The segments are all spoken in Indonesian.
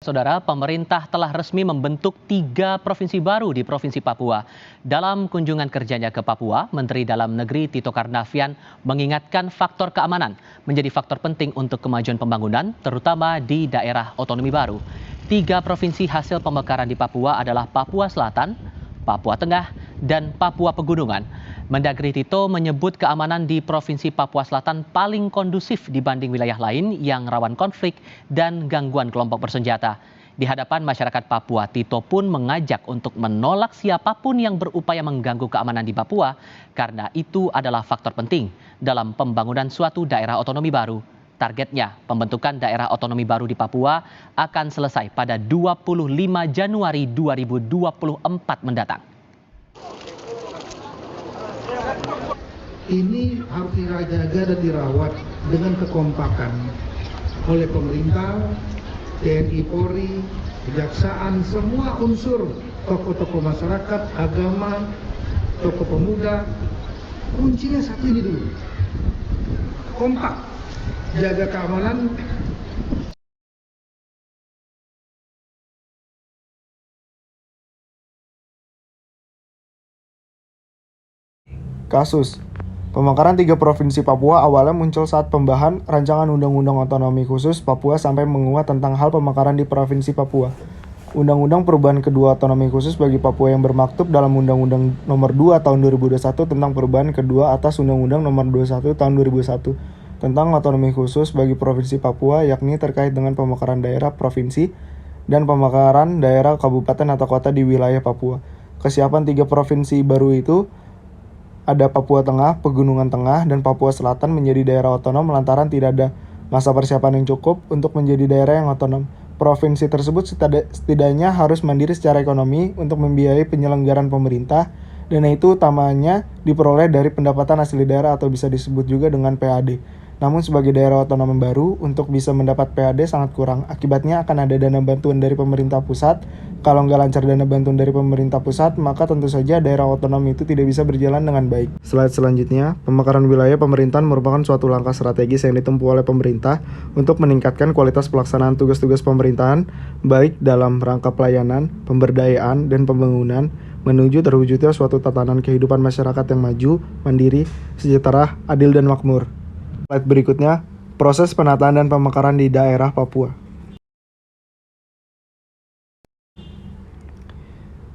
Saudara, pemerintah telah resmi membentuk 3 provinsi baru di Provinsi Papua. Dalam kunjungan kerjanya ke Papua, Menteri Dalam Negeri Tito Karnavian mengingatkan faktor keamanan menjadi faktor penting untuk kemajuan pembangunan, terutama di daerah otonomi baru. 3 provinsi hasil pemekaran di Papua adalah Papua Selatan, Papua Tengah, dan Papua Pegunungan. Mendagri Tito menyebut keamanan di Provinsi Papua Selatan paling kondusif dibanding wilayah lain yang rawan konflik dan gangguan kelompok bersenjata. Di hadapan masyarakat Papua, Tito pun mengajak untuk menolak siapapun yang berupaya mengganggu keamanan di Papua karena itu adalah faktor penting dalam pembangunan suatu daerah otonomi baru. Targetnya, pembentukan daerah otonomi baru di Papua akan selesai pada 25 Januari 2024 mendatang. Ini harus dijaga dan dirawat dengan kekompakan oleh pemerintah, TNI Polri, kejaksaan, semua unsur, tokoh-tokoh masyarakat, agama, tokoh pemuda. Kuncinya satu ini dulu, kompak, jaga keamanan. Kasus pemekaran 3 provinsi Papua awalnya muncul saat pembahasan rancangan Undang-Undang Otonomi Khusus Papua sampai menguat tentang hal pemekaran di Provinsi Papua. Undang-Undang Perubahan Kedua Otonomi Khusus bagi Papua yang bermaktub dalam Undang-Undang Nomor 2 Tahun 2021 tentang Perubahan Kedua atas Undang-Undang Nomor 21 Tahun 2001 tentang Otonomi Khusus bagi Provinsi Papua, yakni terkait dengan pemekaran daerah provinsi dan pemekaran daerah kabupaten atau kota di wilayah Papua. Kesiapan 3 provinsi baru itu ada Papua Tengah, Pegunungan Tengah, dan Papua Selatan menjadi daerah otonom lantaran tidak ada masa persiapan yang cukup untuk menjadi daerah yang otonom. Provinsi tersebut setidaknya harus mandiri secara ekonomi untuk membiayai penyelenggaraan pemerintah, dan itu utamanya diperoleh dari pendapatan asli daerah atau bisa disebut juga dengan PAD. Namun sebagai daerah otonom baru, untuk bisa mendapat PAD sangat kurang. Akibatnya akan ada dana bantuan dari pemerintah pusat. Kalau nggak lancar dana bantuan dari pemerintah pusat, maka tentu saja daerah otonom itu tidak bisa berjalan dengan baik. Slide selanjutnya, pemekaran wilayah pemerintahan merupakan suatu langkah strategis yang ditempuh oleh pemerintah untuk meningkatkan kualitas pelaksanaan tugas-tugas pemerintahan, baik dalam rangka pelayanan, pemberdayaan, dan pembangunan, menuju terwujudnya suatu tatanan kehidupan masyarakat yang maju, mandiri, sejahtera, adil, dan makmur. Slide berikutnya, proses penataan dan pemekaran di daerah Papua.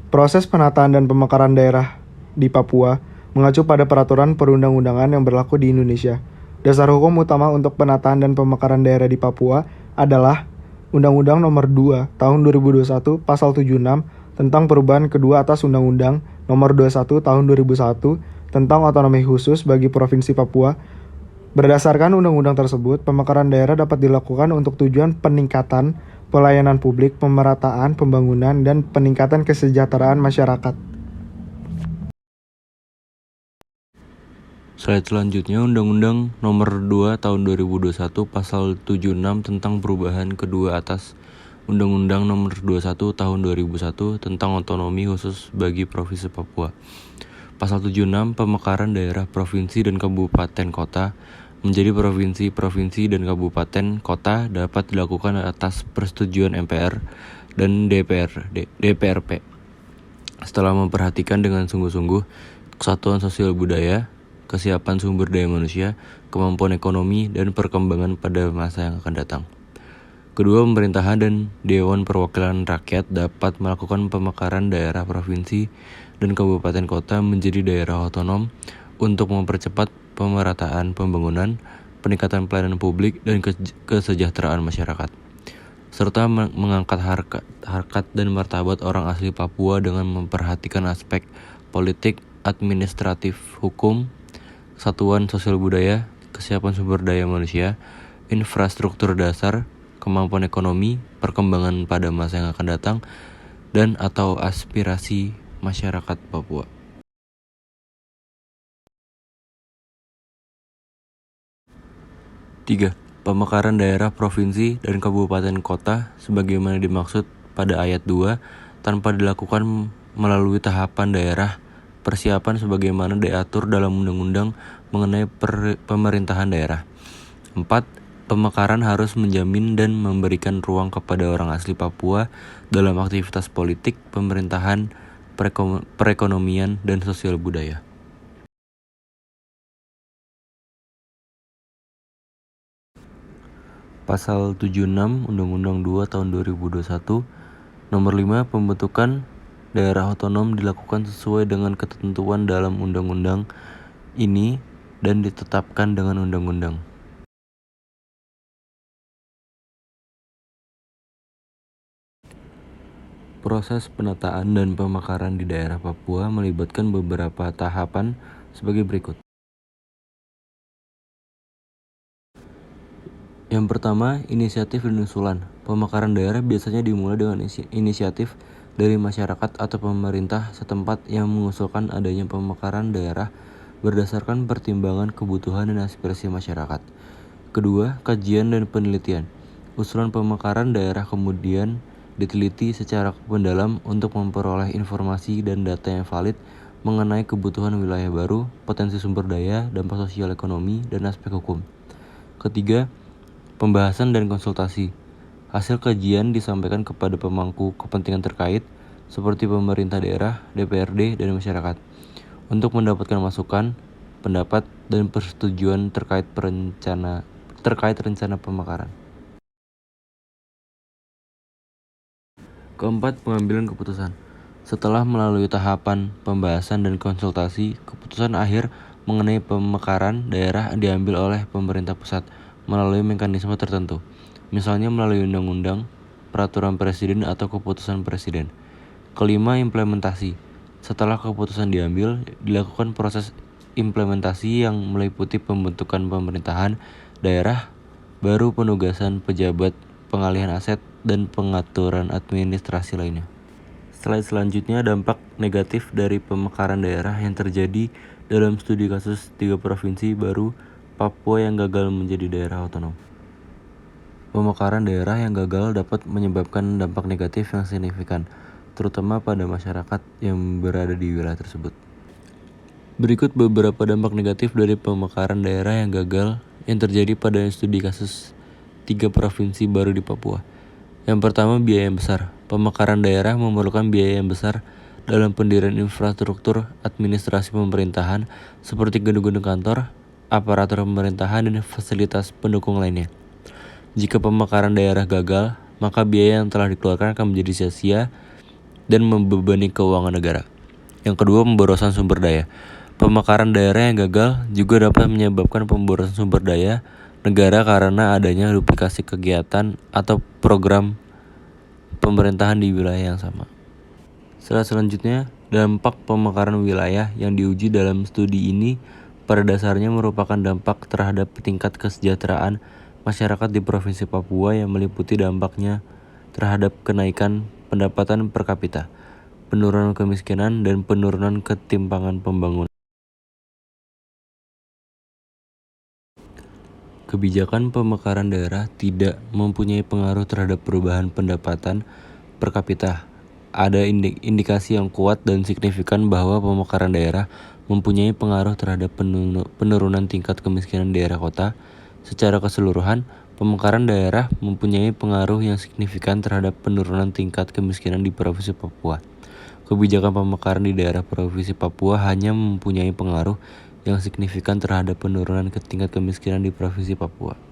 Proses penataan dan pemekaran daerah di Papua mengacu pada peraturan perundang-undangan yang berlaku di Indonesia. Dasar hukum utama untuk penataan dan pemekaran daerah di Papua adalah Undang-Undang Nomor 2 Tahun 2021 Pasal 76 tentang perubahan kedua atas Undang-Undang Nomor 21 Tahun 2001 tentang otonomi khusus bagi Provinsi Papua. Berdasarkan undang-undang tersebut, pemekaran daerah dapat dilakukan untuk tujuan peningkatan pelayanan publik, pemerataan pembangunan, dan peningkatan kesejahteraan masyarakat. Slide selanjutnya, Undang-Undang Nomor 2 Tahun 2021 Pasal 76 tentang perubahan kedua atas Undang-Undang Nomor 21 Tahun 2001 tentang otonomi khusus bagi Provinsi Papua. Pasal 76, pemekaran daerah provinsi dan kabupaten kota menjadi provinsi dan kabupaten kota dapat dilakukan atas persetujuan MPR dan DPRP. Setelah memperhatikan dengan sungguh-sungguh kesatuan sosial budaya, kesiapan sumber daya manusia, kemampuan ekonomi, dan perkembangan pada masa yang akan datang. Kedua pemerintahan dan Dewan Perwakilan Rakyat dapat melakukan pemekaran daerah provinsi dan kabupaten kota menjadi daerah otonom untuk mempercepat pemerataan pembangunan, peningkatan pelayanan publik, dan kesejahteraan masyarakat, serta mengangkat harkat dan martabat orang asli Papua dengan memperhatikan aspek politik, administratif, hukum, kesatuan sosial budaya, kesiapan sumber daya manusia, infrastruktur dasar, kemampuan ekonomi, perkembangan pada masa yang akan datang, dan atau aspirasi masyarakat Papua. Tiga, pemekaran daerah provinsi dan kabupaten kota sebagaimana dimaksud pada ayat 2 tanpa dilakukan melalui tahapan daerah persiapan sebagaimana diatur dalam undang-undang mengenai pemerintahan daerah. 4. Pemekaran harus menjamin dan memberikan ruang kepada orang asli Papua dalam aktivitas politik, pemerintahan, perekonomian, dan sosial budaya. Pasal 76 Undang-Undang 2 tahun 2021, Nomor 5, pembentukan daerah otonom dilakukan sesuai dengan ketentuan dalam undang-undang ini dan ditetapkan dengan undang-undang. Proses penataan dan pemekaran di daerah Papua melibatkan beberapa tahapan sebagai berikut. Yang pertama, inisiatif dan usulan. Pemekaran daerah biasanya dimulai dengan inisiatif dari masyarakat atau pemerintah setempat yang mengusulkan adanya pemekaran daerah berdasarkan pertimbangan kebutuhan dan aspirasi masyarakat. Kedua, kajian dan penelitian. Usulan pemekaran daerah kemudian diteliti secara mendalam untuk memperoleh informasi dan data yang valid mengenai kebutuhan wilayah baru, potensi sumber daya, dampak sosial ekonomi, dan aspek hukum. Ketiga, pembahasan dan konsultasi. Hasil kajian disampaikan kepada pemangku kepentingan terkait seperti pemerintah daerah, DPRD, dan masyarakat untuk mendapatkan masukan, pendapat, dan persetujuan terkait rencana pemekaran. Keempat, pengambilan keputusan. Setelah melalui tahapan pembahasan dan konsultasi, keputusan akhir mengenai pemekaran daerah diambil oleh pemerintah pusat melalui mekanisme tertentu, misalnya melalui undang-undang, peraturan presiden, atau keputusan presiden. Kelima, implementasi. Setelah keputusan diambil, dilakukan proses implementasi yang meliputi pembentukan pemerintahan daerah, baru penugasan pejabat, pengalihan aset, dan pengaturan administrasi lainnya. Slide selanjutnya, dampak negatif dari pemekaran daerah yang terjadi dalam studi kasus 3 provinsi baru Papua yang gagal menjadi daerah otonom. Pemekaran daerah yang gagal dapat menyebabkan dampak negatif yang signifikan, terutama pada masyarakat yang berada di wilayah tersebut. Berikut beberapa dampak negatif dari pemekaran daerah yang gagal yang terjadi pada studi kasus 3 provinsi baru di Papua. Yang pertama, biaya yang besar. Pemekaran daerah memerlukan biaya yang besar dalam pendirian infrastruktur administrasi pemerintahan seperti gedung-gedung kantor, aparatur pemerintahan, dan fasilitas pendukung lainnya. Jika pemekaran daerah gagal, maka biaya yang telah dikeluarkan akan menjadi sia-sia dan membebani keuangan negara. Yang kedua, pemborosan sumber daya. Pemekaran daerah yang gagal juga dapat menyebabkan pemborosan sumber daya negara karena adanya duplikasi kegiatan atau program pemerintahan di wilayah yang sama. Selanjutnya, dampak pemekaran wilayah yang diuji dalam studi ini pada dasarnya merupakan dampak terhadap tingkat kesejahteraan masyarakat di Provinsi Papua yang meliputi dampaknya terhadap kenaikan pendapatan per kapita, penurunan kemiskinan, dan penurunan ketimpangan pembangunan. Kebijakan pemekaran daerah tidak mempunyai pengaruh terhadap perubahan pendapatan per kapita. Ada indikasi yang kuat dan signifikan bahwa pemekaran daerah mempunyai pengaruh terhadap penurunan tingkat kemiskinan daerah kota. Secara keseluruhan, pemekaran daerah mempunyai pengaruh yang signifikan terhadap penurunan tingkat kemiskinan di Provinsi Papua. Kebijakan pemekaran di daerah Provinsi Papua hanya mempunyai pengaruh yang signifikan terhadap penurunan tingkat kemiskinan di Provinsi Papua.